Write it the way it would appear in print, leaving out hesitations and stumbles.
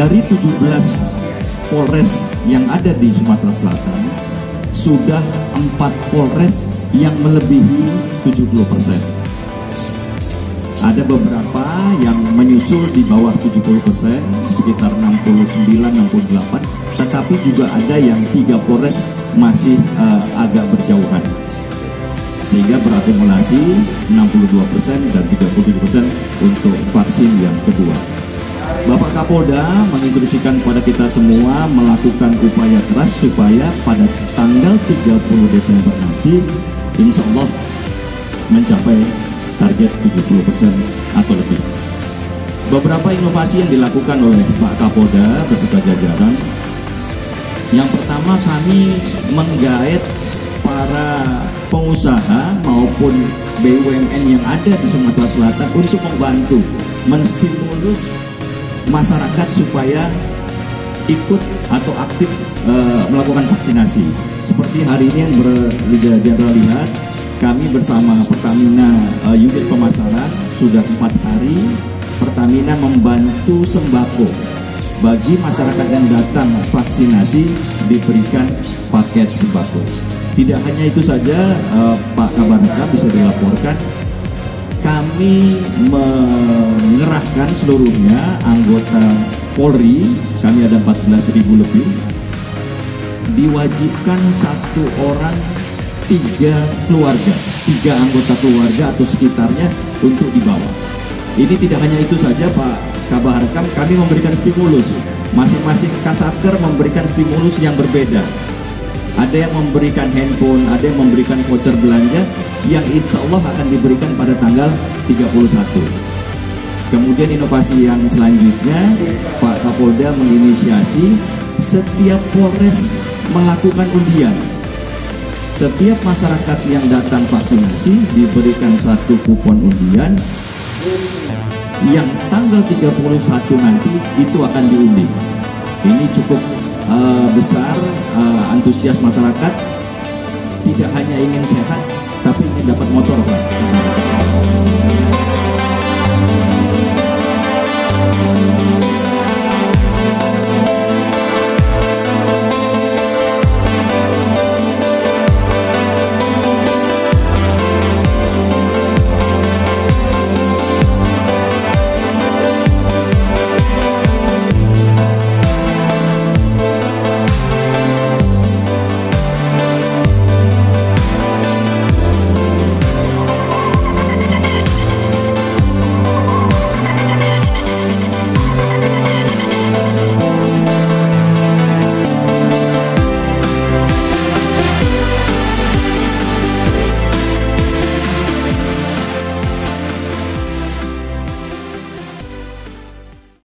Dari 17 Polres yang ada di Sumatera Selatan, sudah 4 Polres yang melebihi 70%. Ada beberapa yang menyusul di bawah 70%, sekitar 69-68, tetapi juga ada yang 3 Polres masih agak berjauhan, sehingga berakumulasi 62% dan 37% untuk vaksin yang kedua. Bapak Kapolda menginstruksikan kepada kita semua melakukan upaya keras supaya pada tanggal 30 Desember nanti insya Allah mencapai target 70% atau lebih. Beberapa inovasi yang dilakukan oleh Pak Kapolda beserta jajaran. Yang pertama, kami menggaet para pengusaha maupun BUMN yang ada di Sumatera Selatan untuk membantu menstimulus masyarakat supaya ikut atau aktif melakukan vaksinasi. Seperti hari ini yang Jenderal lihat, kami bersama Pertamina unit pemasaran sudah 4 hari Pertamina membantu sembako bagi masyarakat yang datang vaksinasi, diberikan paket sembako. Tidak hanya itu saja, Pak Kabar Reskrim bisa dilaporkan, kami mengerahkan seluruhnya anggota Polri, kami ada 14.000 lebih, diwajibkan 1 orang 3 keluarga, 3 anggota keluarga atau sekitarnya untuk dibawa. Ini tidak hanya itu saja Pak Kabar Reskrim, kami memberikan stimulus, masing-masing Kasatker memberikan stimulus yang berbeda. Ada yang memberikan handphone, ada yang memberikan voucher belanja yang insya Allah akan diberikan pada tanggal 31. Kemudian inovasi yang selanjutnya, Pak Kapolda menginisiasi setiap Polres melakukan undian. Setiap masyarakat yang datang vaksinasi diberikan 1 kupon undian yang tanggal 31 nanti itu akan diundi. Ini cukup besar, antusias masyarakat, tidak hanya ingin sehat tapi ingin dapat motor Pak.